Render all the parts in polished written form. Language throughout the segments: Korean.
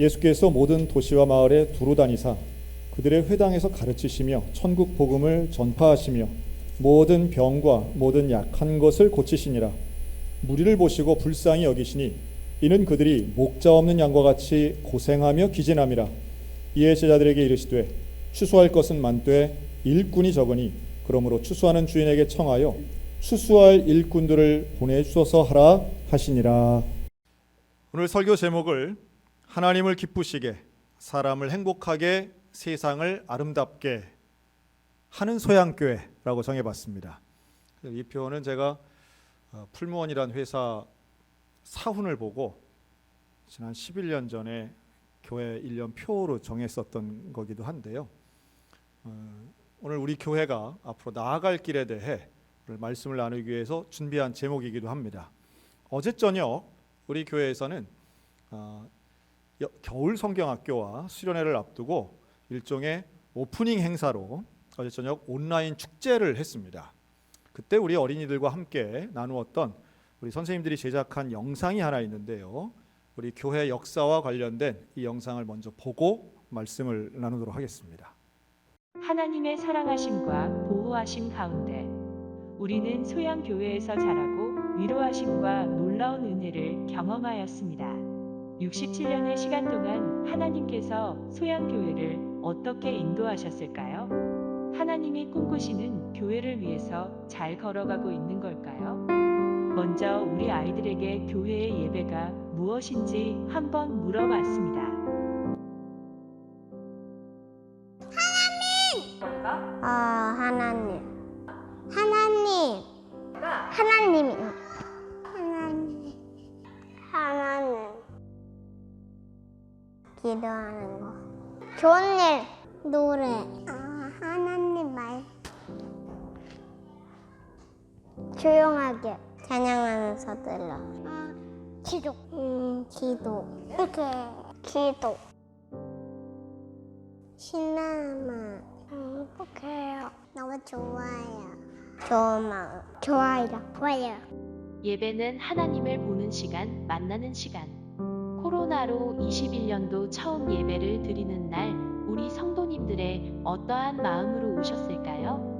예수께서 모든 도시와 마을에 두루 다니사 그들의 회당에서 가르치시며 천국 복음을 전파하시며 모든 병과 모든 약한 것을 고치시니라. 무리를 보시고 불쌍히 여기시니 이는 그들이 목자 없는 양과 같이 고생하며 기진함이라. 이에 제자들에게 이르시되 추수할 것은 많되 일꾼이 적으니 그러므로 추수하는 주인에게 청하여 추수할 일꾼들을 보내주소서 하라 하시니라. 오늘 설교 제목을 하나님을 기쁘시게 사람을 행복하게 세상을 아름답게 하는 소양교회라고 정해봤습니다. 이 표현은 제가 풀무원이라는 회사 사훈을 보고 지난 11년 전에 교회 1년 표로 정했었던 거기도 한데요. 오늘 우리 교회가 앞으로 나아갈 길에 대해 말씀을 나누기 위해서 준비한 제목이기도 합니다. 어제 저녁 우리 교회에서는 겨울 성경학교와 수련회를 앞두고 일종의 오프닝 행사로 어제 저녁 온라인 축제를 했습니다. 그때 우리 어린이들과 함께 나누었던 우리 선생님들이 제작한 영상이 하나 있는데요. 우리 교회 역사와 관련된 이 영상을 먼저 보고 말씀을 나누도록 하겠습니다. 하나님의 사랑하심과 보호하심 가운데 우리는 소양교회에서 자라고 위로하심과 놀라운 은혜를 경험하였습니다. 67년의 시간 동안 하나님께서 소양교회를 어떻게 인도하셨을까요? 하나님이 꿈꾸시는 교회를 위해서 잘 걸어가고 있는 걸까요? 먼저 우리 아이들에게 교회의 예배가 무엇인지 한번 물어봤습니다. 하나님. 하나님. 하나님이요. 하나님. 하나님. 기도하는 거. 좋은 일. 노래. 하나님 말. 조용하게 찬양하면서 들러. 기도. 기도. 이렇게. 기도. 신나마. 행복해요. 너무 좋아요. 좋은 마음. 좋아요. 좋아요. 예배는 하나님을 보는 시간, 만나는 시간. 코로나로 21년도 처음 예배를 드리는 날, 우리 성도님들의 어떠한 마음으로 오셨을까요?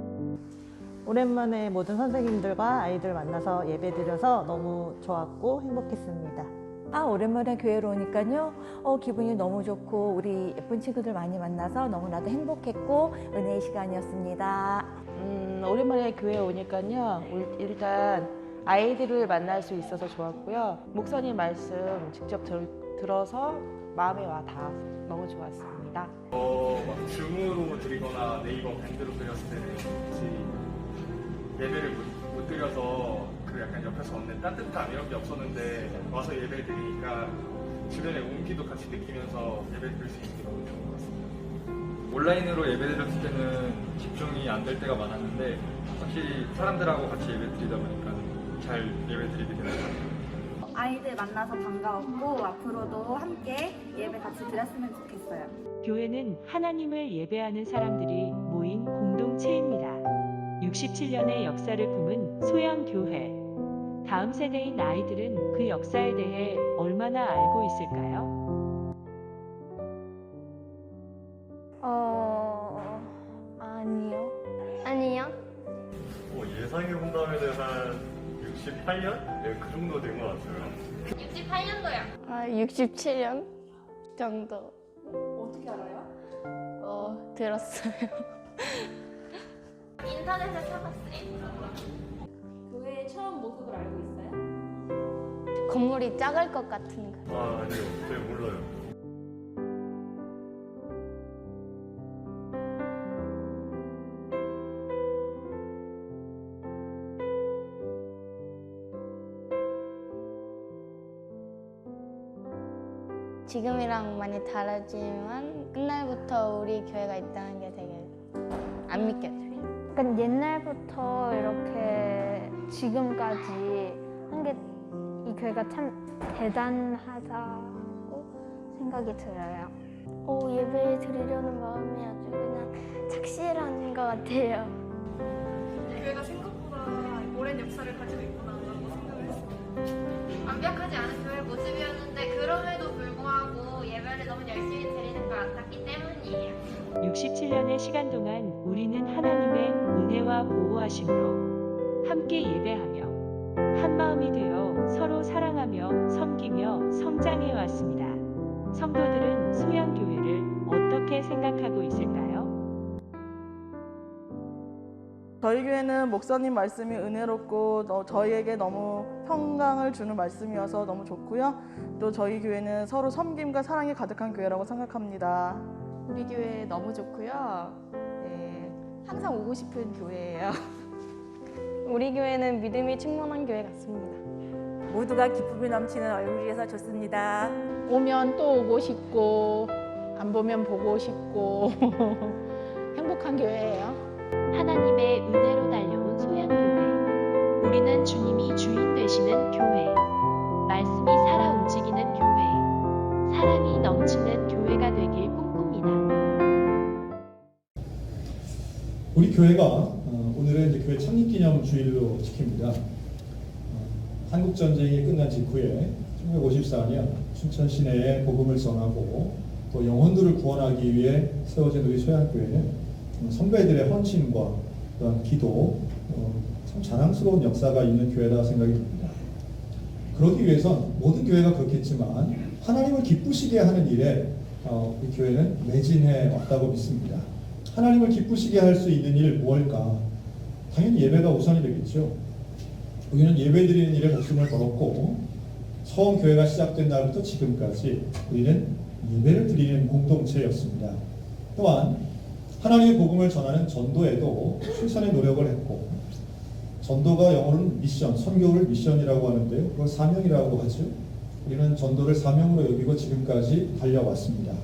오랜만에 모든 선생님들과 아이들 만나서 예배 드려서 너무 좋았고 행복했습니다. 오랜만에 교회로 오니까요. 기분이 너무 좋고 우리 예쁜 친구들 많이 만나서 너무나도 행복했고 은혜의 시간이었습니다. 오랜만에 교회에 오니까요. 일단 아이들을 만날 수 있어서 좋았고요. 목사님 말씀 직접 들어서 마음에 와 닿아서 너무 좋았습니다. 막 줌으로 드리거나 네이버 밴드로 드렸을 때는 혹시 예배를 못 드려서 그 약간 옆에서 얻는 따뜻함 이런 게 없었는데 와서 예배를 드리니까 주변의 온기도 같이 느끼면서 예배 드릴 수 있는 게 너무 좋은 것 같습니다. 온라인으로 예배 드렸을 때는 집중이 안 될 때가 많았는데 확실히 사람들하고 같이 예배 드리다 보니까 잘 예배 드리게 되는 것 같아요. 아이들 만나서 반가웠고 앞으로도 함께 예배 같이 드렸으면 좋겠어요. 교회는 하나님을 예배하는 사람들이 모인 공동체입니다. 67년의 역사를 품은 소양교회. 다음 세대인 아이들은 그 역사에 대해 얼마나 알고 있을까요? 아니요. 아니요. 예상해 본다면 한 68년? 네, 그 정도 된 것 같아요. 68년도요. 67년 정도. 어떻게 알아요? 들었어요. 인터넷에 찾았어요. 교회의 처음 모습을 알고 있어요? 건물이 작을 것 같은 거. 아니요, 잘 몰라요. 지금이랑 많이 다르지만 옛날부터 우리 교회가 있다는 게 되게 안 믿겨져요. 약간 옛날부터 이렇게 지금까지 한 게 이 교회가 참 대단하다고 생각이 들어요. 예배 드리려는 마음이 아주 그냥 착실한 것 같아요. 교회가 생각보다 오랜 역사를 가지고 있구나라고 생각을 했어요. 완벽하지 않은 교회 모습이었는데 그럼에도 불구하고 예배 예배를 너무 열심히 드리는 것 같았기 때문이에요. 67년의 시간 동안 우리는 하나님의 은혜와 보호하심으로 함께 예배하며 한 마음이 되어 서로 사랑하며 섬기며 성장해 왔습니다. 성도들은 소양교회를 어떻게 생각하고 있을까요? 저희 교회는 목사님 말씀이 은혜롭고 저희에게 너무 평강을 주는 말씀이어서 너무 좋고요. 또 저희 교회는 서로 섬김과 사랑이 가득한 교회라고 생각합니다. 우리 교회 너무 좋고요. 네, 항상 오고 싶은 교회예요. 우리 교회는 믿음이 충만한 교회 같습니다. 모두가 기쁨이 넘치는 얼굴이어서 좋습니다. 오면 또 오고 싶고 안 보면 보고 싶고 행복한 교회예요. 하나님의 은혜로 달려온 소양교회. 우리는 주님이 주인 되시는 교회. 말씀이 살아 움직이는 교회. 사랑이 넘치는 교회가 되길 꿈꿉니다. 우리 교회가 오늘은 이제 교회 창립기념 주일로 지킵니다. 한국 전쟁이 끝난 직후에 1954년 춘천 시내에 복음을 전하고 또 영혼들을 구원하기 위해 세워진 우리 소양교회는 선배들의 헌신과 또한 기도, 참 자랑스러운 역사가 있는 교회다 생각이 듭니다. 그러기 위해선 모든 교회가 그렇겠지만 하나님을 기쁘시게 하는 일에 우리 교회는 매진해 왔다고 믿습니다. 하나님을 기쁘시게 할 수 있는 일 무엇일까? 당연히 예배가 우선이 되겠죠. 우리는 예배드리는 일에 목숨을 걸었고 처음 교회가 시작된 날부터 지금까지 우리는 예배를 드리는 공동체였습니다. 또한 하나님의 복음을 전하는 전도에도 최선의 노력을 했고 전도가 영어로는 미션, 선교를 미션이라고 하는데요. 그걸 사명이라고 하죠. 우리는 전도를 사명으로 여기고 지금까지 달려왔습니다.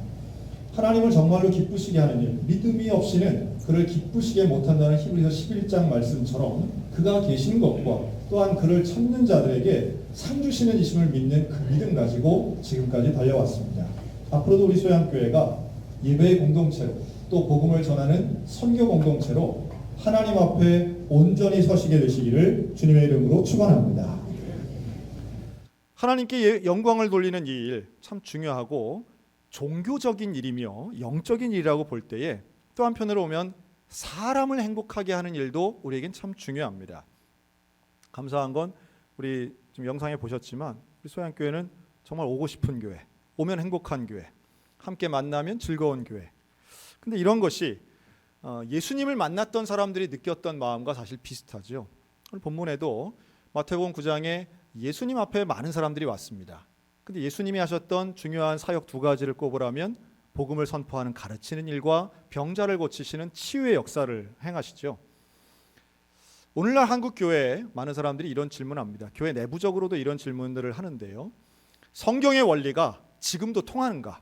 하나님을 정말로 기쁘시게 하는 일, 믿음이 없이는 그를 기쁘시게 못한다는 히브리서 11장 말씀처럼 그가 계신 것과 또한 그를 찾는 자들에게 상 주시는 이심을 믿는 그 믿음 가지고 지금까지 달려왔습니다. 앞으로도 우리 소양교회가 예배의 공동체로 또 복음을 전하는 선교 공동체로 하나님 앞에 온전히 서시게 되시기를 주님의 이름으로 축원합니다. 하나님께 영광을 돌리는 이 일 참 중요하고 종교적인 일이며 영적인 일이라고 볼 때에 또 한편으로 보면 사람을 행복하게 하는 일도 우리에겐 참 중요합니다. 감사한 건 우리 지금 영상에 보셨지만 우리 소양교회는 정말 오고 싶은 교회, 오면 행복한 교회, 함께 만나면 즐거운 교회. 근데 이런 것이 예수님을 만났던 사람들이 느꼈던 마음과 사실 비슷하죠. 오늘 본문에도 마태복음 9장에 예수님 앞에 많은 사람들이 왔습니다. 근데 예수님이 하셨던 중요한 사역 두 가지를 꼽으라면 복음을 선포하는 가르치는 일과 병자를 고치시는 치유의 역사를 행하시죠. 오늘날 한국 교회에 많은 사람들이 이런 질문합니다. 교회 내부적으로도 이런 질문들을 하는데요. 성경의 원리가 지금도 통하는가?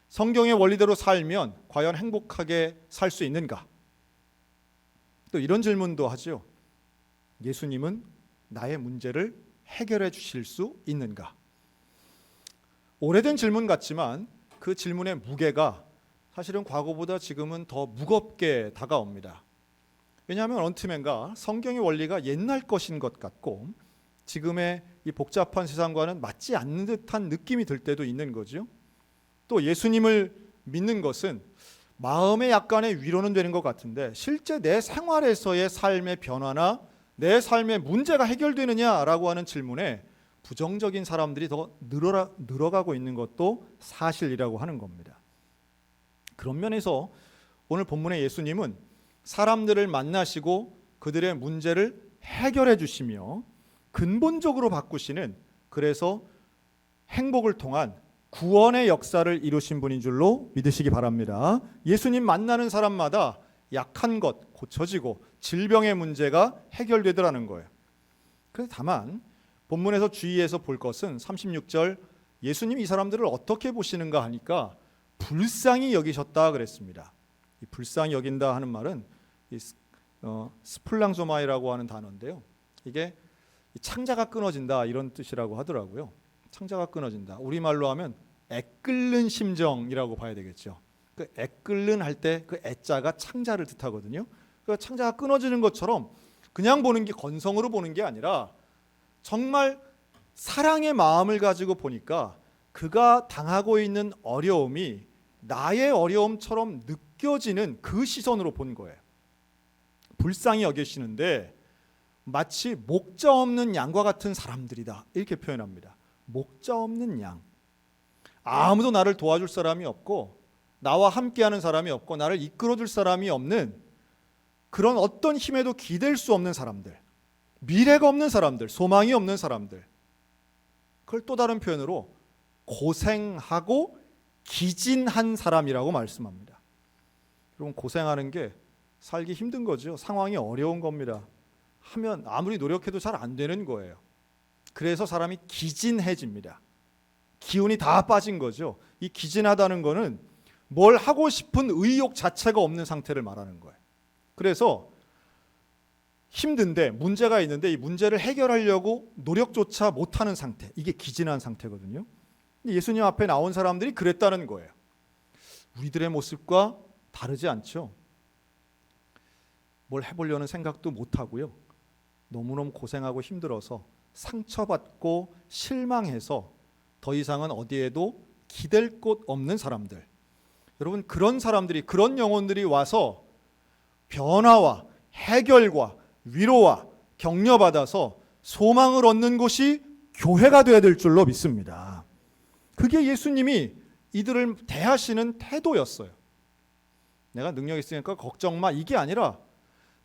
성경의 원리대로 살면 과연 행복하게 살 수 있는가? 또 이런 질문도 하죠. 예수님은 나의 문제를 해결해 주실 수 있는가? 오래된 질문 같지만 그 질문의 무게가 사실은 과거보다 지금은 더 무겁게 다가옵니다. 왜냐하면 언트맨가 성경의 원리가 옛날 것인 것 같고 지금의 이 복잡한 세상과는 맞지 않는 듯한 느낌이 들 때도 있는 거죠. 또 예수님을 믿는 것은 마음의 약간의 위로는 되는 것 같은데 실제 내 생활에서의 삶의 변화나 내 삶의 문제가 해결되느냐라고 하는 질문에 부정적인 사람들이 더 늘어가고 있는 것도 사실이라고 하는 겁니다. 그런 면에서 오늘 본문의 예수님은 사람들을 만나시고 그들의 문제를 해결해 주시며 근본적으로 바꾸시는, 그래서 행복을 통한 구원의 역사를 이루신 분인 줄로 믿으시기 바랍니다. 예수님 만나는 사람마다 약한 것 고쳐지고 질병의 문제가 해결되더라는 거예요. 그래서 다만 본문에서 주의해서 볼 것은 36절 예수님이 이 사람들을 어떻게 보시는가 하니까 불쌍히 여기셨다 그랬습니다. 이 불쌍히 여긴다 하는 말은 스플랑조마이라고 하는 단어인데요. 이게 창자가 끊어진다 이런 뜻이라고 하더라고요. 창자가 끊어진다. 우리말로 하면 애끓는 심정이라고 봐야 되겠죠. 그 애끓는 할 때 그 애자가 창자를 뜻하거든요. 그 창자가 끊어지는 것처럼 그냥 보는 게, 건성으로 보는 게 아니라 정말 사랑의 마음을 가지고 보니까 그가 당하고 있는 어려움이 나의 어려움처럼 느껴지는 그 시선으로 본 거예요. 불쌍히 여기시는데 마치 목자 없는 양과 같은 사람들이다, 이렇게 표현합니다. 목자 없는 양. 아무도 나를 도와줄 사람이 없고 나와 함께하는 사람이 없고 나를 이끌어줄 사람이 없는 그런 어떤 힘에도 기댈 수 없는 사람들, 미래가 없는 사람들, 소망이 없는 사람들. 그걸 또 다른 표현으로 고생하고 기진한 사람이라고 말씀합니다. 여러분, 고생하는 게 살기 힘든 거죠. 상황이 어려운 겁니다. 하면 아무리 노력해도 잘 안 되는 거예요. 그래서 사람이 기진해집니다. 기운이 다 빠진 거죠. 이 기진하다는 거는 뭘 하고 싶은 의욕 자체가 없는 상태를 말하는 거예요. 그래서 힘든데, 문제가 있는데 이 문제를 해결하려고 노력조차 못하는 상태, 이게 기진한 상태거든요. 예수님 앞에 나온 사람들이 그랬다는 거예요. 우리들의 모습과 다르지 않죠. 뭘 해보려는 생각도 못하고요. 너무너무 고생하고 힘들어서 상처받고 실망해서 더 이상은 어디에도 기댈 곳 없는 사람들. 여러분, 그런 사람들이, 그런 영혼들이 와서 변화와 해결과 위로와 격려받아서 소망을 얻는 곳이 교회가 되어야 될 줄로 믿습니다. 그게 예수님이 이들을 대하시는 태도였어요. 내가 능력 있으니까 걱정 마, 이게 아니라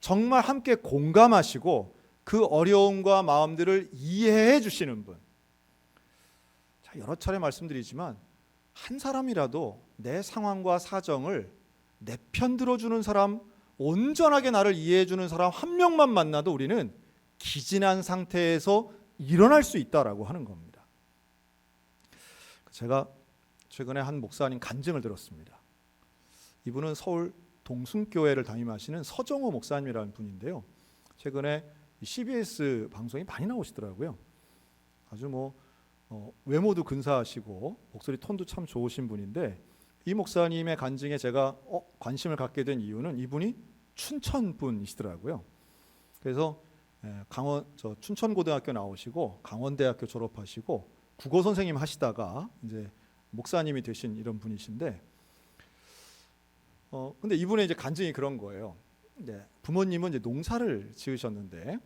정말 함께 공감하시고 그 어려움과 마음들을 이해해 주시는 분. 자, 여러 차례 말씀드리지만 한 사람이라도 내 상황과 사정을 내 편 들어주는 사람, 온전하게 나를 이해해 주는 사람 한 명만 만나도 우리는 기진한 상태에서 일어날 수 있다라고 하는 겁니다. 제가 최근에 한 목사님 간증을 들었습니다. 이분은 서울 동순교회를 담임하시는 서정호 목사님이라는 분인데요. 최근에 CBS 방송이 많이 나오시더라고요. 아주 외모도 근사하시고 목소리 톤도 참 좋으신 분인데, 이 목사님의 간증에 제가 관심을 갖게 된 이유는 이분이 춘천 분이시더라고요. 그래서 춘천고등학교 나오시고 강원대학교 졸업하시고 국어 선생님 하시다가 이제 목사님이 되신 이런 분이신데, 근데 이분의 이제 간증이 그런 거예요. 네, 부모님은 이제 농사를 지으셨는데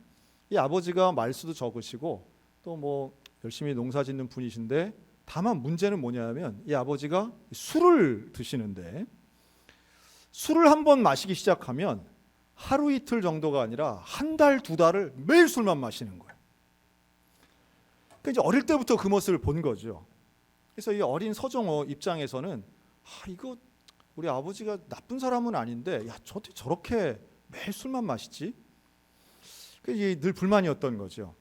이 아버지가 말수도 적으시고 또 열심히 농사 짓는 분이신데, 다만 문제는 뭐냐면 이 아버지가 술을 드시는데, 술을 한 번 마시기 시작하면 하루 이틀 정도가 아니라 한 달, 두 달을 매일 술만 마시는 거예요. 그러니까 이제 어릴 때부터 그 모습을 본 거죠. 그래서 이 어린 서정호 입장에서는 이거 우리 아버지가 나쁜 사람은 아닌데, 어떻게 저렇게 매일 술만 마시지? 그게 늘 불만이었던 거죠.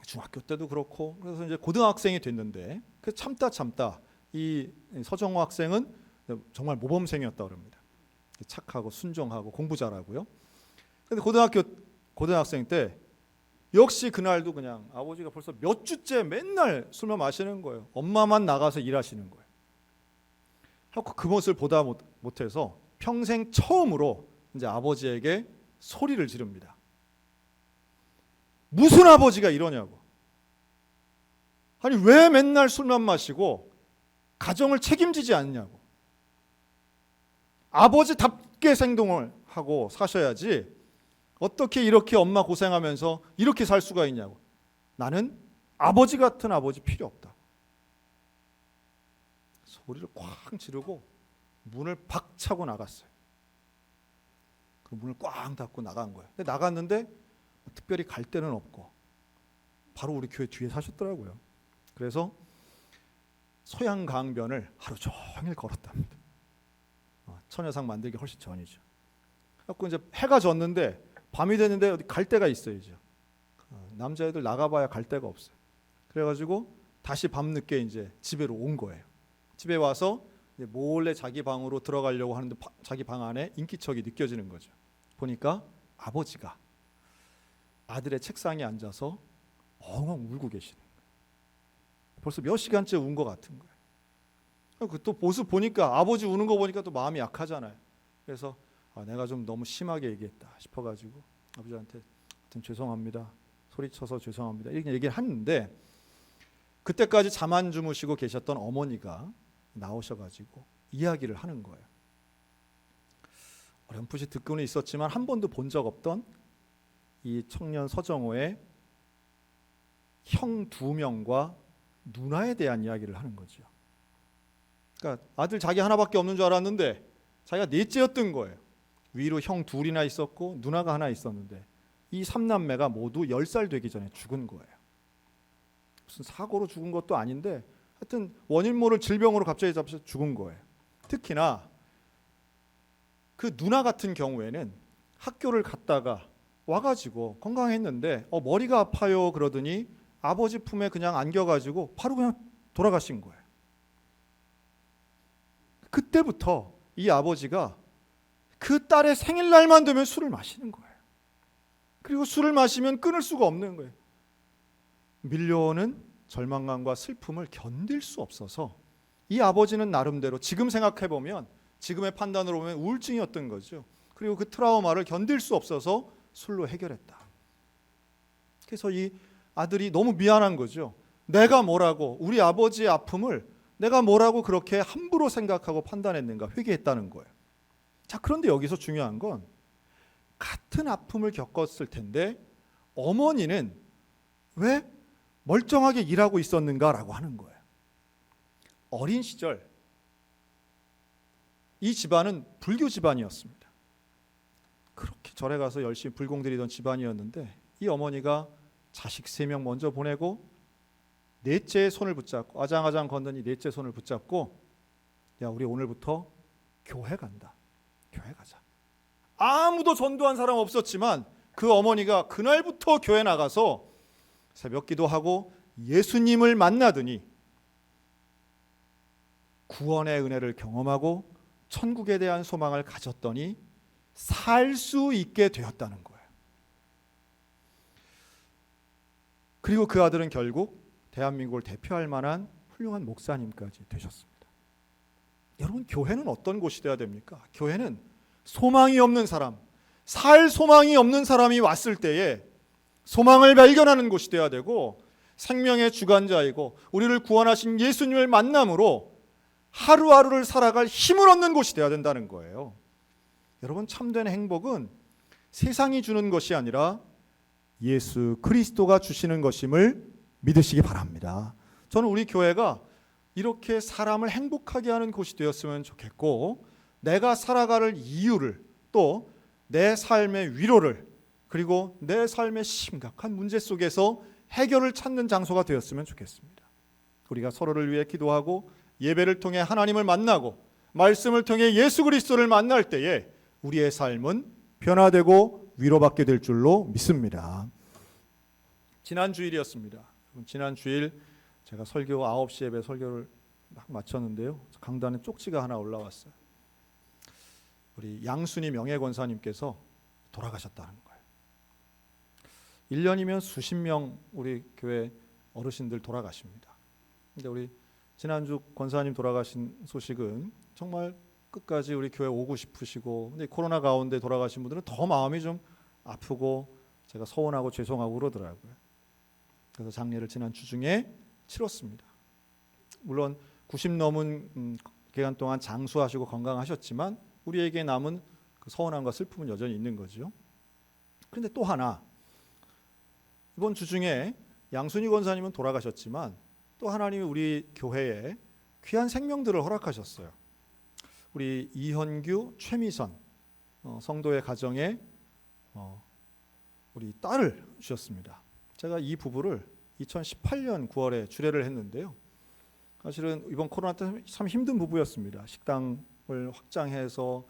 중학교 때도 그렇고. 그래서 이제 고등학생이 됐는데 그 참다 이 서정호 학생은 정말 모범생이었다고 합니다. 착하고 순종하고 공부 잘하고요. 근데 고등학생 때 역시 그날도 그냥 아버지가 벌써 몇 주째 맨날 술만 마시는 거예요. 엄마만 나가서 일하시는 거예요. 하고 그 모습을 보다 못해서 평생 처음으로 이제 아버지에게 소리를 지릅니다. 무슨 아버지가 이러냐고. 아니 왜 맨날 술만 마시고 가정을 책임지지 않냐고. 아버지답게 행동을 하고 사셔야지 어떻게 이렇게 엄마 고생하면서 이렇게 살 수가 있냐고. 나는 아버지 같은 아버지 필요 없다. 소리를 꽉 지르고 문을 박 차고 나갔어요. 그 문을 꽉 닫고 나간 거예요. 근데 나갔는데 특별히 갈 데는 없고 바로 우리 교회 뒤에 사셨더라고요. 그래서 소양강변을 하루 종일 걸었답니다. 처녀상 만들기 훨씬 전이죠. 그래서 이제 해가 졌는데 밤이 됐는데 어디 갈 데가 있어야죠. 남자애들 나가봐야 갈 데가 없어요. 그래가지고 다시 밤늦게 이제 집에로 온 거예요. 집에 와서 이제 몰래 자기 방으로 들어가려고 하는데 자기 방 안에 인기척이 느껴지는 거죠. 보니까 아버지가 아들의 책상에 앉아서 엉엉 울고 계시는 거예요. 벌써 몇 시간째 운 것 같은 거예요. 또 모습 보니까 아버지 우는 거 보니까 또 마음이 약하잖아요. 그래서 내가 좀 너무 심하게 얘기했다 싶어가지고 아버지한테 하여튼 죄송합니다. 소리쳐서 죄송합니다. 이렇게 얘기를 하는데 그때까지 잠 안 주무시고 계셨던 어머니가 나오셔가지고 이야기를 하는 거예요. 어렴풋이 듣고는 있었지만 한 번도 본 적 없던 이 청년 서정호의 형 2명과 누나에 대한 이야기를 하는 거죠. 그러니까 아들 자기 하나밖에 없는 줄 알았는데 자기가 넷째였던 거예요. 위로 형 2이나 있었고 누나가 하나 있었는데 이 3남매가 모두 10살 되기 전에 죽은 거예요. 무슨 사고로 죽은 것도 아닌데 하여튼 원인 모를 질병으로 갑자기 잡혀서 죽은 거예요. 특히나 그 누나 같은 경우에는 학교를 갔다가 와가지고 건강했는데 머리가 아파요 그러더니 아버지 품에 그냥 안겨가지고 바로 그냥 돌아가신 거예요. 그때부터 이 아버지가 그 딸의 생일날만 되면 술을 마시는 거예요. 그리고 술을 마시면 끊을 수가 없는 거예요. 밀려오는 절망감과 슬픔을 견딜 수 없어서 이 아버지는 나름대로 지금 생각해보면 지금의 판단으로 보면 우울증이었던 거죠. 그리고 그 트라우마를 견딜 수 없어서 술로 해결했다. 그래서 이 아들이 너무 미안한 거죠. 내가 뭐라고 우리 아버지의 아픔을 내가 뭐라고 그렇게 함부로 생각하고 판단했는가 회개했다는 거예요. 자, 그런데 여기서 중요한 건 같은 아픔을 겪었을 텐데 어머니는 왜 멀쩡하게 일하고 있었는가라고 하는 거예요. 어린 시절 이 집안은 불교 집안이었습니다. 그렇게 절에 가서 열심히 불공들이던 집안이었는데 이 어머니가 자식 3명 먼저 보내고 넷째의 손을 붙잡고 아장아장 건더니 넷째 손을 붙잡고 야 우리 오늘부터 교회 간다. 교회 가자. 아무도 전도한 사람 없었지만 그 어머니가 그날부터 교회 나가서 새벽 기도하고 예수님을 만나더니 구원의 은혜를 경험하고 천국에 대한 소망을 가졌더니 살 수 있게 되었다는 거예요. 그리고 그 아들은 결국 대한민국을 대표할 만한 훌륭한 목사님까지 되셨습니다. 여러분, 교회는 어떤 곳이 되어야 됩니까? 교회는 소망이 없는 사람, 살 소망이 없는 사람이 왔을 때에 소망을 발견하는 곳이 되어야 되고 생명의 주관자이고 우리를 구원하신 예수님을 만남으로 하루하루를 살아갈 힘을 얻는 곳이 되어야 된다는 거예요. 여러분, 참된 행복은 세상이 주는 것이 아니라 예수 그리스도가 주시는 것임을 믿으시기 바랍니다. 저는 우리 교회가 이렇게 사람을 행복하게 하는 곳이 되었으면 좋겠고 내가 살아갈 이유를 또 내 삶의 위로를 그리고 내 삶의 심각한 문제 속에서 해결을 찾는 장소가 되었으면 좋겠습니다. 우리가 서로를 위해 기도하고 예배를 통해 하나님을 만나고 말씀을 통해 예수 그리스도를 만날 때에 우리의 삶은 변화되고 위로받게 될 줄로 믿습니다. 지난 주일이었습니다. 지난 주일 제가 설교 9시 예배 설교를 막 마쳤는데요. 강단에 쪽지가 하나 올라왔어요. 우리 양순희 명예권사님께서 돌아가셨다는 거예요. 1년이면 수십 명 우리 교회 어르신들 돌아가십니다. 근데 우리 지난주 권사님 돌아가신 소식은 정말 끝까지 우리 교회 오고 싶으시고 근데 코로나 가운데 돌아가신 분들은 더 마음이 좀 아프고 제가 서운하고 죄송하고 그러더라고요. 그래서 장례를 지난 주중에 치렀습니다. 물론 90 넘은 기간 동안 장수하시고 건강하셨지만 우리에게 남은 그 서운함과 슬픔은 여전히 있는 거죠. 그런데 또 하나 이번 주중에 양순희 권사님은 돌아가셨지만 또 하나님이 우리 교회에 귀한 생명들을 허락하셨어요. 우리 이현규, 최미선 성도의 가정에 우리 딸을 주셨습니다. 제가 이 부부를 2018년 9월에 주례를 했는데요. 사실은 이번 코로나 때 참 힘든 부부였습니다. 식당을 확장해서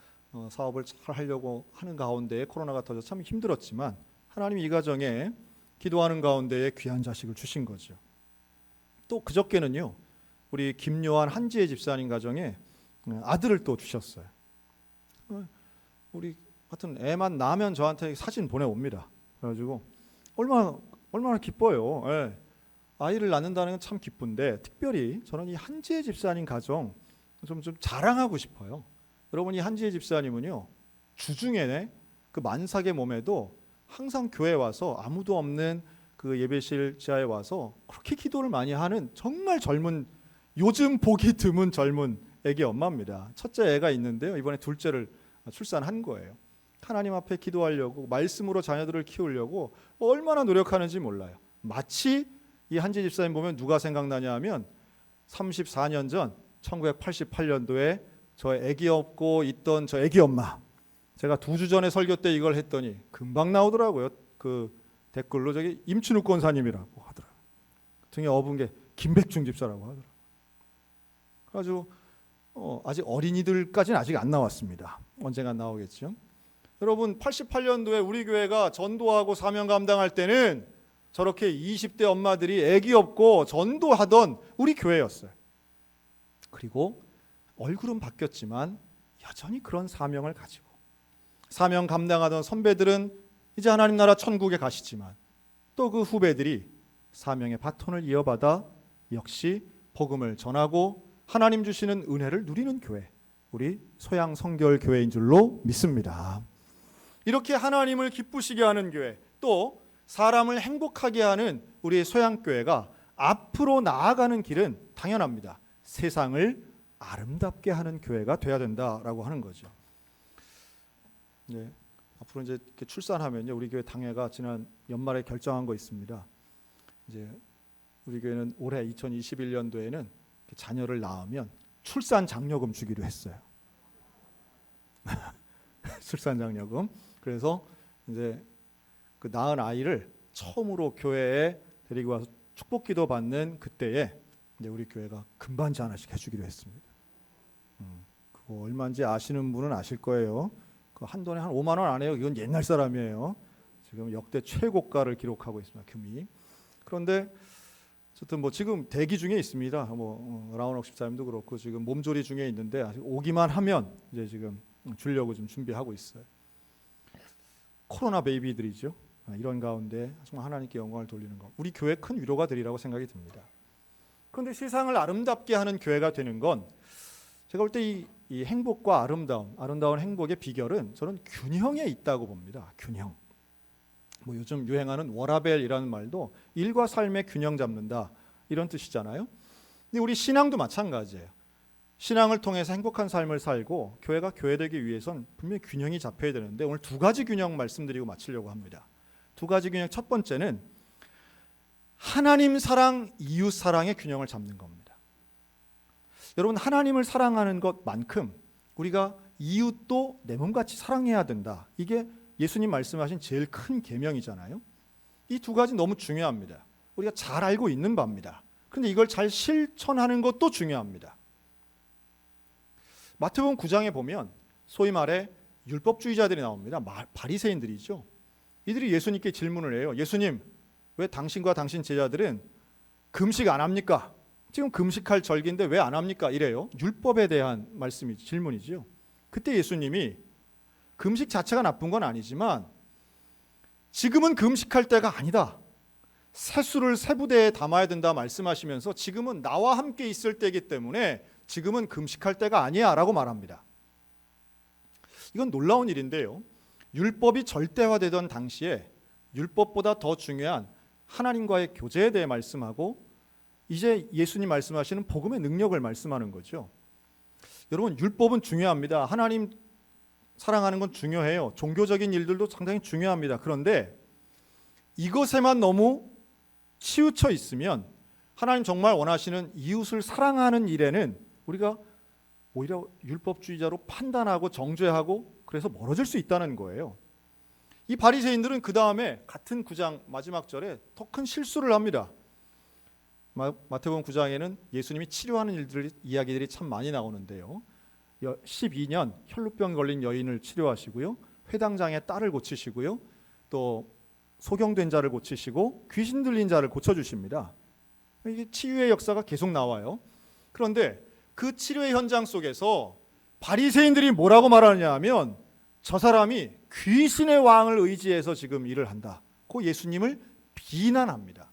사업을 잘 하려고 하는 가운데 코로나가 터져 참 힘들었지만 하나님이 이 가정에 기도하는 가운데에 귀한 자식을 주신 거죠. 또 그저께는요. 우리 김요한 한지혜 집사님 가정에 아들을 또 주셨어요. 우리 같은 애만 낳으면 저한테 사진 보내옵니다. 그래가지고 얼마나 기뻐요. 예. 아이를 낳는다는 건 참 기쁜데 특별히 저는 이 한지혜 집사님 가정 좀 자랑하고 싶어요. 여러분, 이 한지혜 집사님은요 주중에 그 만삭의 몸에도 항상 교회 와서 아무도 없는 그 예배실 지하에 와서 그렇게 기도를 많이 하는 정말 젊은, 요즘 보기 드문 젊은 애기 엄마입니다. 첫째 애가 있는데요. 이번에 둘째를 출산한 거예요. 하나님 앞에 기도하려고, 말씀으로 자녀들을 키우려고 얼마나 노력하는지 몰라요. 마치 이 한지 집사님 보면 누가 생각나냐 하면 34년 전 1988년도에 저 애기 업고 있던 저 애기 엄마, 제가 2주 전에 설교 때 이걸 했더니 금방 나오더라고요. 그 댓글로 저기 임춘욱 권사님이라고 하더라고요. 등에 업은 게 김백중 집사라고 하더라고요. 아주 아직 어린이들까지는 아직 안 나왔습니다. 언젠가 나오겠죠. 여러분, 88년도에 우리 교회가 전도하고 사명 감당할 때는 저렇게 20대 엄마들이 애기 업고 전도하던 우리 교회였어요. 그리고 얼굴은 바뀌었지만 여전히 그런 사명을 가지고 사명 감당하던 선배들은 이제 하나님 나라 천국에 가시지만 또 그 후배들이 사명의 바톤을 이어받아 역시 복음을 전하고 하나님 주시는 은혜를 누리는 교회, 우리 소양 성결 교회인 줄로 믿습니다. 이렇게 하나님을 기쁘시게 하는 교회, 또 사람을 행복하게 하는 우리 소양교회가 앞으로 나아가는 길은 당연합니다. 세상을 아름답게 하는 교회가 돼야 된다라고 하는 거죠. 네, 앞으로 이제 이렇게 출산하면요, 우리 교회 당회가 지난 연말에 결정한 거 있습니다. 이제 우리 교회는 올해 2021년도에는 자녀를 낳으면 출산 장려금 주기로 했어요. 출산 장려금. 그래서 이제 그 낳은 아이를 처음으로 교회에 데리고 와서 축복기도 받는 그때에 이제 우리 교회가 금반지 하나씩 해주기로 했습니다. 그거 얼마인지 아시는 분은 아실 거예요. 그 한 돈에 한 5만 원 안 해요. 이건 옛날 사람이에요. 지금 역대 최고가를 기록하고 있습니다. 금이. 그런데 어쨌든 뭐 지금 대기 중에 있습니다. 뭐 라운옥 집사님도 그렇고 지금 몸조리 중에 있는데 아직 오기만 하면 이제 지금 주려고 좀 준비하고 있어요. 코로나 베이비들이죠. 이런 가운데 정말 하나님께 영광을 돌리는 것, 우리 교회 큰 위로가 되리라고 생각이 듭니다. 그런데 세상을 아름답게 하는 교회가 되는 건, 제가 볼 때 이 행복과 아름다운 행복의 비결은 저는 균형에 있다고 봅니다. 균형. 뭐 요즘 유행하는 워라벨이라는 말도 일과 삶의 균형 잡는다, 이런 뜻이잖아요. 근데 우리 신앙도 마찬가지예요. 신앙을 통해서 행복한 삶을 살고 교회가 교회되기 위해선 분명히 균형이 잡혀야 되는데, 오늘 2가지 균형 말씀드리고 마치려고 합니다. 2가지 균형, 첫 번째는 하나님 사랑, 이웃 사랑의 균형을 잡는 겁니다. 여러분, 하나님을 사랑하는 것만큼 우리가 이웃도 내 몸같이 사랑해야 된다. 이게 예수님 말씀하신 제일 큰 계명이잖아요. 이 2가지 너무 중요합니다. 우리가 잘 알고 있는 바입니다. 그런데 이걸 잘 실천하는 것도 중요합니다. 마태복음 9장에 보면 소위 말해 율법주의자들이 나옵니다. 바리새인들이죠. 이들이 예수님께 질문을 해요. 예수님, 왜 당신과 당신 제자들은 금식 안 합니까? 지금 금식할 절기인데 왜 안 합니까? 이래요. 율법에 대한 말씀이죠. 질문이죠. 그때 예수님이 금식 자체가 나쁜 건 아니지만 지금은 금식할 때가 아니다. 새수를 새부대에 담아야 된다 말씀하시면서 지금은 나와 함께 있을 때이기 때문에 지금은 금식할 때가 아니야 라고 말합니다. 이건 놀라운 일인데요. 율법이 절대화되던 당시에 율법보다 더 중요한 하나님과의 교제에 대해 말씀하고 이제 예수님 말씀하시는 복음의 능력을 말씀하는 거죠. 여러분, 율법은 중요합니다. 하나님 사랑하는 건 중요해요. 종교적인 일들도 상당히 중요합니다. 그런데 이것에만 너무 치우쳐 있으면 하나님 정말 원하시는 이웃을 사랑하는 일에는 우리가 오히려 율법주의자로 판단하고 정죄하고 그래서 멀어질 수 있다는 거예요. 이 바리새인들은 그 다음에 같은 9장 마지막 절에 더 큰 실수를 합니다. 마태복음 9장에는 예수님이 치료하는 이야기들이 참 많이 나오는데요. 12년 혈루병 걸린 여인을 치료하시고요, 회당장의 딸을 고치시고요, 또 소경된 자를 고치시고 귀신 들린 자를 고쳐주십니다. 이게 치유의 역사가 계속 나와요. 그런데 그 치료의 현장 속에서 바리새인들이 뭐라고 말하느냐 하면 저 사람이 귀신의 왕을 의지해서 지금 일을 한다고 예수님을 비난합니다.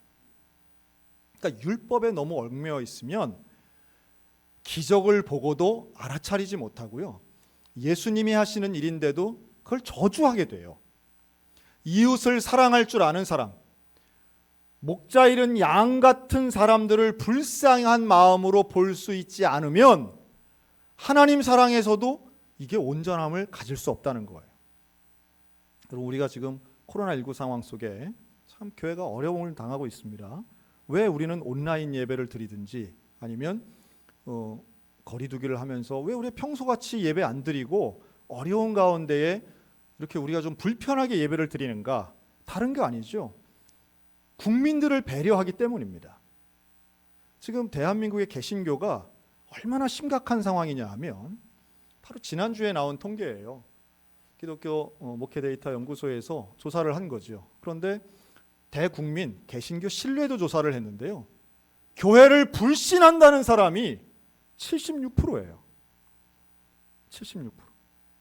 그러니까 율법에 너무 얽매여 있으면 기적을 보고도 알아차리지 못하고요, 예수님이 하시는 일인데도 그걸 저주하게 돼요. 이웃을 사랑할 줄 아는 사람, 목자 잃은 양 같은 사람들을 불쌍한 마음으로 볼 수 있지 않으면 하나님 사랑에서도 이게 온전함을 가질 수 없다는 거예요. 그리고 우리가 지금 코로나19 상황 속에 참 교회가 어려움을 당하고 있습니다. 왜 우리는 온라인 예배를 드리든지 아니면 거리두기를 하면서 왜 우리 평소같이 예배 안 드리고 어려운 가운데에 이렇게 우리가 좀 불편하게 예배를 드리는가? 다른 게 아니죠. 국민들을 배려하기 때문입니다. 지금 대한민국의 개신교가 얼마나 심각한 상황이냐 하면 바로 지난주에 나온 통계예요. 기독교 목회 데이터 연구소에서 조사를 한 거죠. 그런데 대국민 개신교 신뢰도 조사를 했는데요. 교회를 불신한다는 사람이 76%예요. 76%.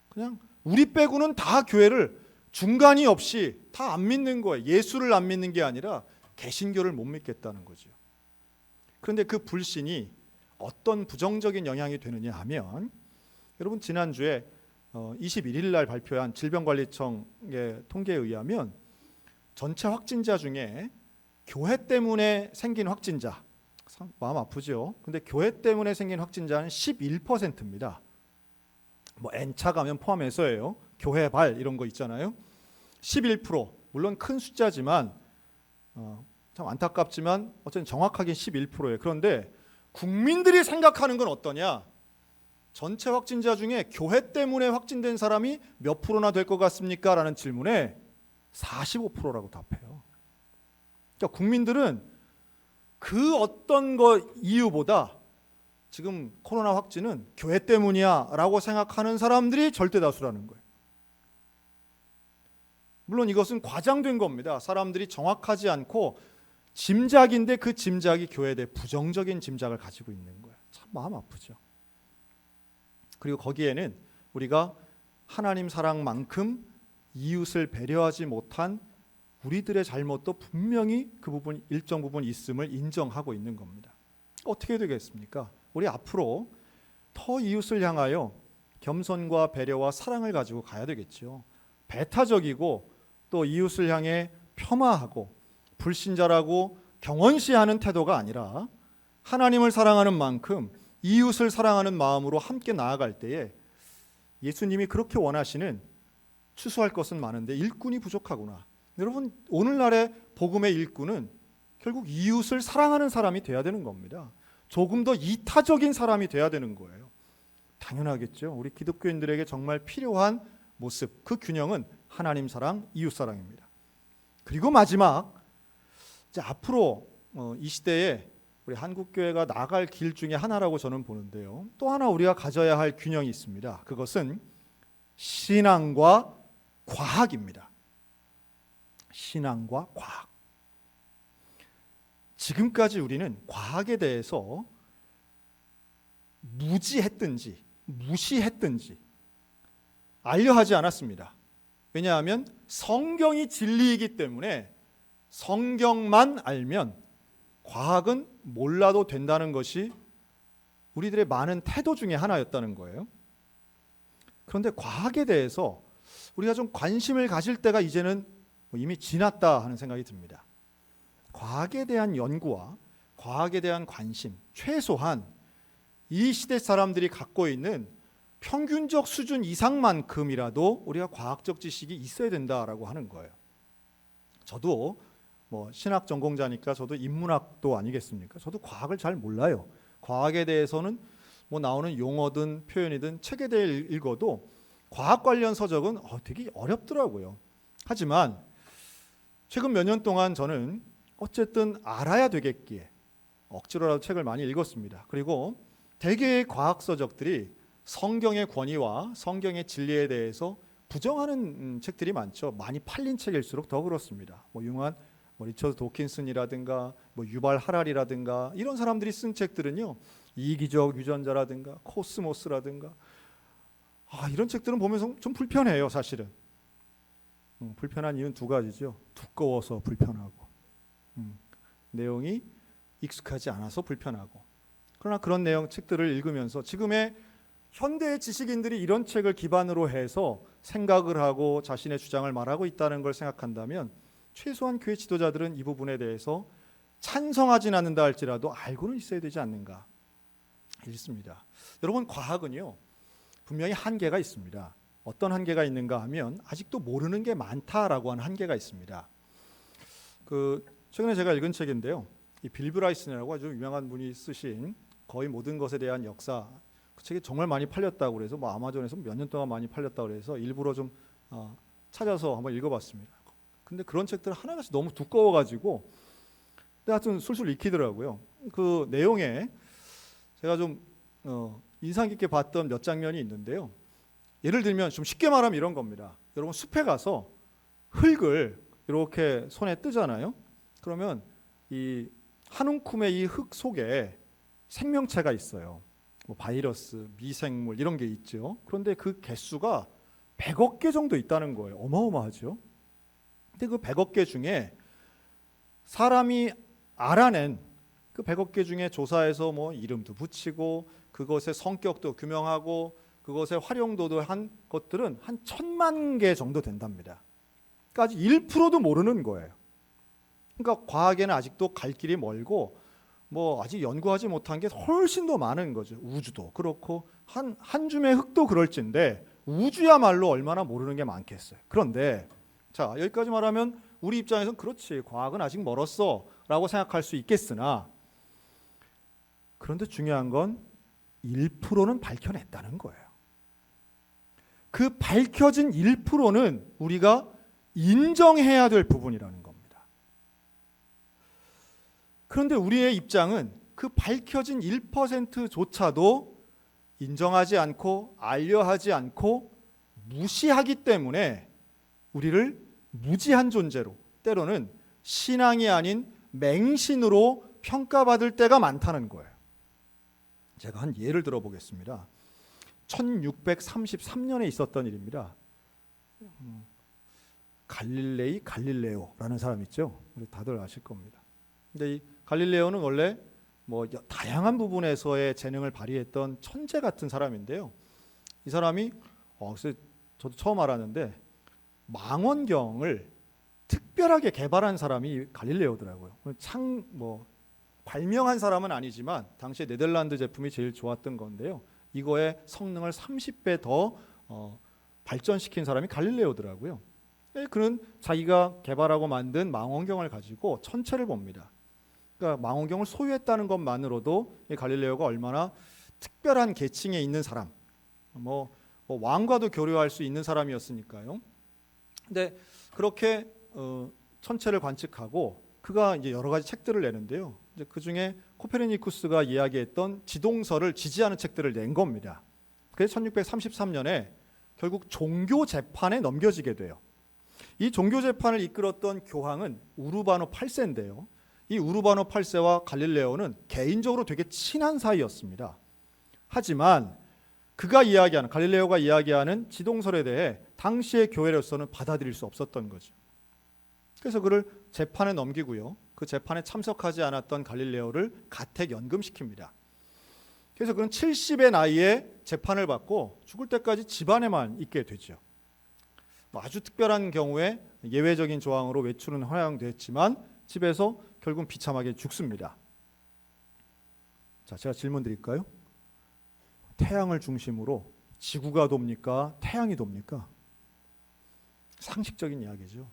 그냥 우리 빼고는 다 교회를 중간이 없이 다 안 믿는 거예요. 예수를 안 믿는 게 아니라 개신교를 못 믿겠다는 거죠. 그런데 그 불신이 어떤 부정적인 영향이 되느냐 하면 여러분 지난주에 21일 날 발표한 질병관리청의 통계에 의하면 전체 확진자 중에 교회 때문에 생긴 확진자, 마음 아프죠. 근데 교회 때문에 생긴 확진자는 11%입니다. 뭐 N차 감염 포함해서예요. 교회발 이런 거 있잖아요. 11%. 물론 큰 숫자지만 참 안타깝지만 어쨌든 정확하게 11%예요. 그런데 국민들이 생각하는 건 어떠냐? 전체 확진자 중에 교회 때문에 확진된 사람이 몇 프로나 될 것 같습니까? 라는 질문에 45%라고 답해요. 그러니까 국민들은 그 어떤 거 이유보다 지금 코로나 확진은 교회 때문이야 라고 생각하는 사람들이 절대 다수라는 거예요. 물론 이것은 과장된 겁니다. 사람들이 정확하지 않고 짐작인데 그 짐작이 교회에 대해 부정적인 짐작을 가지고 있는 거예요. 참 마음 아프죠. 그리고 거기에는 우리가 하나님 사랑만큼 이웃을 배려하지 못한 우리들의 잘못도 분명히 그 부분 일정 부분 있음을 인정하고 있는 겁니다. 어떻게 되겠습니까? 우리 앞으로 더 이웃을 향하여 겸손과 배려와 사랑을 가지고 가야 되겠죠. 배타적이고 또 이웃을 향해 폄하하고 불신자라고 경원시하는 태도가 아니라 하나님을 사랑하는 만큼 이웃을 사랑하는 마음으로 함께 나아갈 때에 예수님이 그렇게 원하시는 추수할 것은 많은데 일꾼이 부족하구나. 여러분 오늘날의 복음의 일꾼은 결국 이웃을 사랑하는 사람이 돼야 되는 겁니다. 조금 더 이타적인 사람이 돼야 되는 거예요. 당연하겠죠. 우리 기독교인들에게 정말 필요한 모습, 그 균형은 하나님 사랑, 이웃 사랑입니다. 그리고 마지막, 이제 앞으로 이 시대에 우리 한국교회가 나갈 길 중에 하나라고 저는 보는데요. 또 하나 우리가 가져야 할 균형이 있습니다. 그것은 신앙과 과학입니다. 신앙과 과학. 지금까지 우리는 과학에 대해서 무지했든지 무시했든지 알려하지 않았습니다. 왜냐하면 성경이 진리이기 때문에 성경만 알면 과학은 몰라도 된다는 것이 우리들의 많은 태도 중에 하나였다는 거예요. 그런데 과학에 대해서 우리가 좀 관심을 가질 때가 이제는 이미 지났다 하는 생각이 듭니다. 과학에 대한 연구와 과학에 대한 관심, 최소한 이 시대 사람들이 갖고 있는 평균적 수준 이상만큼이라도 우리가 과학적 지식이 있어야 된다라고 하는 거예요. 저도 신학 전공자니까 저도 인문학도 아니겠습니까? 저도 과학을 잘 몰라요. 과학에 대해서는 나오는 용어든 표현이든 책에 대해 읽어도 과학 관련 서적은 되게 어렵더라고요. 하지만 최근 몇 년 동안 저는 어쨌든 알아야 되겠기에 억지로라도 책을 많이 읽었습니다. 그리고 대개의 과학 서적들이 성경의 권위와 성경의 진리에 대해서 부정하는 책들이 많죠. 많이 팔린 책일수록 더 그렇습니다. 유명한 리처드 도킨슨이라든가 유발 하랄이라든가 이런 사람들이 쓴 책들은요, 이기적 유전자라든가 코스모스라든가 이런 책들은 보면서 좀 불편해요. 사실은 불편한 이유는 두 가지죠. 두꺼워서 불편하고 내용이 익숙하지 않아서 불편하고. 그러나 그런 내용 책들을 읽으면서 지금의 현대의 지식인들이 이런 책을 기반으로 해서 생각을 하고 자신의 주장을 말하고 있다는 걸 생각한다면 최소한 교회 지도자들은 이 부분에 대해서 찬성하진 않는다 할지라도 알고는 있어야 되지 않는가 있습니다. 여러분, 과학은요 분명히 한계가 있습니다. 어떤 한계가 있는가 하면 아직도 모르는 게 많다라고 하는 한계가 있습니다. 최근에 제가 읽은 책인데요, 이 빌 브라이슨이라고 아주 유명한 분이 쓰신 거의 모든 것에 대한 역사, 그 책이 정말 많이 팔렸다고 그래서 뭐 아마존에서 몇 년 동안 많이 팔렸다고 그래서 일부러 좀 찾아서 한번 읽어봤습니다. 근데 그런 책들은 하나같이 너무 두꺼워가지고 근데 하여튼 술술 익히더라고요. 그 내용에 제가 좀 인상 깊게 봤던 몇 장면이 있는데요. 예를 들면 좀 쉽게 말하면 이런 겁니다. 여러분, 숲에 가서 흙을 이렇게 손에 뜨잖아요. 그러면 이 한 움큼의 이 흙 속에 생명체가 있어요. 뭐 바이러스, 미생물 이런 게 있죠. 그런데 그 개수가 100억 개 정도 있다는 거예요. 어마어마하죠. 근데 그 100억 개 중에 사람이 알아낸 그 100억 개 중에 조사해서 뭐 이름도 붙이고 그것의 성격도 규명하고 그것의 활용도도 한 것들은 한 1000만 개 정도 된답니다. 그러니까 아직 1%도 모르는 거예요. 그러니까 과학에는 아직도 갈 길이 멀고 뭐 아직 연구하지 못한 게 훨씬 더 많은 거죠. 우주도 그렇고 한 줌의 흙도 그럴진데 우주야말로 얼마나 모르는 게 많겠어요. 그런데 자, 여기까지 말하면 우리 입장에서는 그렇지, 과학은 아직 멀었어 라고 생각할 수 있겠으나, 그런데 중요한 건 1%는 밝혀냈다는 거예요. 그 밝혀진 1%는 우리가 인정해야 될 부분이라는 겁니다. 그런데 우리의 입장은 그 밝혀진 1%조차도 인정하지 않고 알려하지 않고 무시하기 때문에 우리를 무지한 존재로, 때로는 신앙이 아닌 맹신으로 평가받을 때가 많다는 거예요. 제가 한 예를 들어보겠습니다. 1633년에 있었던 일입니다. 갈릴레오라는 사람 있죠. 다들 아실 겁니다. 근데 이 갈릴레오는 원래 뭐 다양한 부분에서의 재능을 발휘했던 천재 같은 사람인데요. 이 사람이 글쎄 저도 처음 알았는데 망원경을 특별하게 개발한 사람이 갈릴레오더라고요. 발명한 사람은 아니지만 당시에 네덜란드 제품이 제일 좋았던 건데요. 이거의 성능을 30배 더 발전시킨 사람이 갈릴레오더라고요. 그는 자기가 개발하고 만든 망원경을 가지고 천체를 봅니다. 그러니까 망원경을 소유했다는 것만으로도 갈릴레오가 얼마나 특별한 계층에 있는 사람, 왕과도 교류할 수 있는 사람이었으니까요. 근데 그렇게 천체를 관측하고 그가 이제 여러 가지 책들을 내는데요. 이제 그 중에 코페르니쿠스가 이야기했던 지동설을 지지하는 책들을 낸 겁니다. 그래서 1633년에 결국 종교 재판에 넘겨지게 돼요. 이 종교 재판을 이끌었던 교황은 우르바노 8세인데요. 이 우르바노 8세와 갈릴레오는 개인적으로 되게 친한 사이였습니다. 하지만 갈릴레오가 이야기하는 지동설에 대해 당시의 교회로서는 받아들일 수 없었던 거죠. 그래서 그를 재판에 넘기고요. 그 재판에 참석하지 않았던 갈릴레오를 가택 연금시킵니다. 그래서 그는 70의 나이에 재판을 받고 죽을 때까지 집안에만 있게 되죠. 아주 특별한 경우에 예외적인 조항으로 외출은 허용됐지만 집에서 결국 비참하게 죽습니다. 자, 제가 질문 드릴까요? 태양을 중심으로 지구가 돕니까? 태양이 돕니까? 상식적인 이야기죠.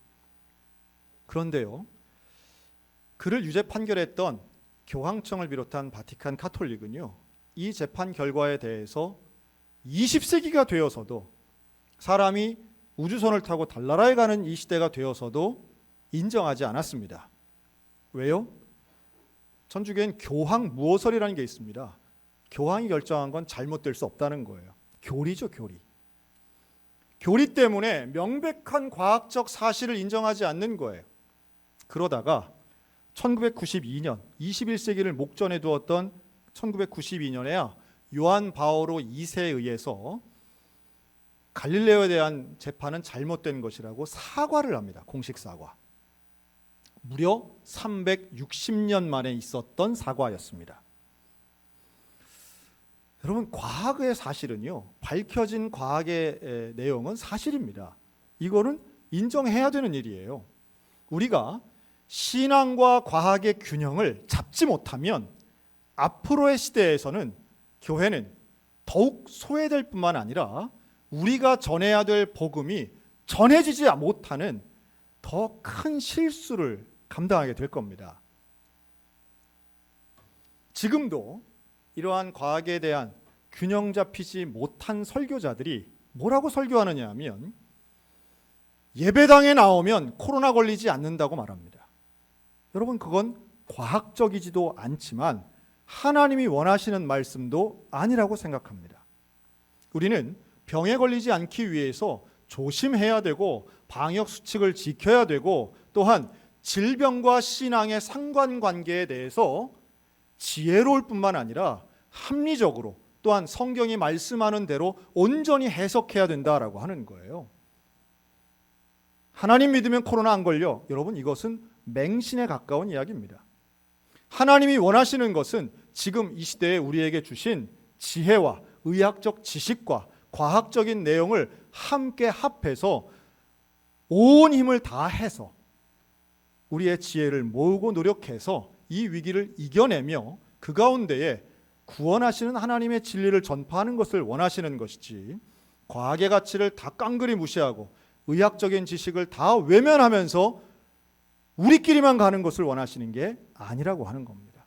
그런데요, 그를 유죄 판결했던 교황청을 비롯한 바티칸 카톨릭은요, 이 재판 결과에 대해서 20세기가 되어서도, 사람이 우주선을 타고 달나라에 가는 이 시대가 되어서도 인정하지 않았습니다. 왜요? 천주교엔 교황 무오설이라는 게 있습니다. 교황이 결정한 건 잘못될 수 없다는 거예요. 교리죠, 교리. 교리 때문에 명백한 과학적 사실을 인정하지 않는 거예요. 그러다가 1992년, 21세기를 목전에 두었던 1992년에야 요한 바오로 2세에 의해서 갈릴레오에 대한 재판은 잘못된 것이라고 사과를 합니다. 공식 사과. 무려 360년 만에 있었던 사과였습니다. 여러분, 과학의 사실은요, 밝혀진 과학의 내용은 사실입니다. 이거는 인정해야 되는 일이에요. 우리가 신앙과 과학의 균형을 잡지 못하면 앞으로의 시대에서는 교회는 더욱 소외될 뿐만 아니라 우리가 전해야 될 복음이 전해지지 못하는 더 큰 실수를 감당하게 될 겁니다. 지금도 이러한 과학에 대한 균형 잡히지 못한 설교자들이 뭐라고 설교하느냐 하면 예배당에 나오면 코로나 걸리지 않는다고 말합니다. 여러분, 그건 과학적이지도 않지만 하나님이 원하시는 말씀도 아니라고 생각합니다. 우리는 병에 걸리지 않기 위해서 조심해야 되고 방역 수칙을 지켜야 되고 또한 질병과 신앙의 상관관계에 대해서 지혜로울 뿐만 아니라 합리적으로 또한 성경이 말씀하는 대로 온전히 해석해야 된다라고 하는 거예요. 하나님 믿으면 코로나 안 걸려. 여러분, 이것은 맹신에 가까운 이야기입니다. 하나님이 원하시는 것은 지금 이 시대에 우리에게 주신 지혜와 의학적 지식과 과학적인 내용을 함께 합해서 온 힘을 다해서 우리의 지혜를 모으고 노력해서 이 위기를 이겨내며 그 가운데에 구원하시는 하나님의 진리를 전파하는 것을 원하시는 것이지, 과학의 가치를 다 깡그리 무시하고 의학적인 지식을 다 외면하면서 우리끼리만 가는 것을 원하시는 게 아니라고 하는 겁니다.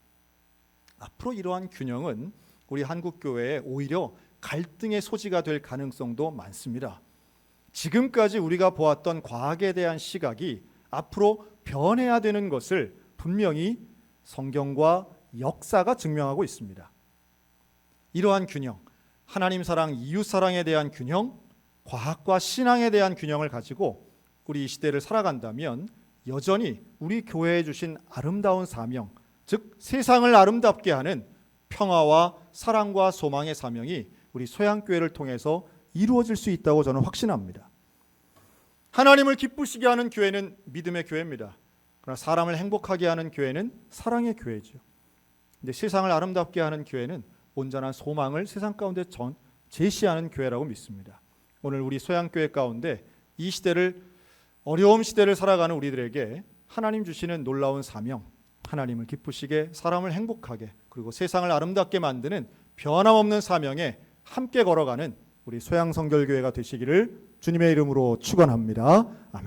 앞으로 이러한 균형은 우리 한국교회에 오히려 갈등의 소지가 될 가능성도 많습니다. 지금까지 우리가 보았던 과학에 대한 시각이 앞으로 변해야 되는 것을 분명히 성경과 역사가 증명하고 있습니다. 이러한 균형, 하나님 사랑, 이웃 사랑에 대한 균형, 과학과 신앙에 대한 균형을 가지고 우리 이 시대를 살아간다면 여전히 우리 교회에 주신 아름다운 사명, 즉 세상을 아름답게 하는 평화와 사랑과 소망의 사명이 우리 소양교회를 통해서 이루어질 수 있다고 저는 확신합니다. 하나님을 기쁘시게 하는 교회는 믿음의 교회입니다. 그러나 사람을 행복하게 하는 교회는 사랑의 교회죠. 근데 세상을 아름답게 하는 교회는 온전한 소망을 세상 가운데 제시하는 교회라고 믿습니다. 오늘 우리 소양교회 가운데 이 시대를, 어려운 시대를 살아가는 우리들에게 하나님 주시는 놀라운 사명, 하나님을 기쁘시게, 사람을 행복하게, 그리고 세상을 아름답게 만드는 변함없는 사명에 함께 걸어가는 우리 소양성결교회가 되시기를 주님의 이름으로 축원합니다. 아멘.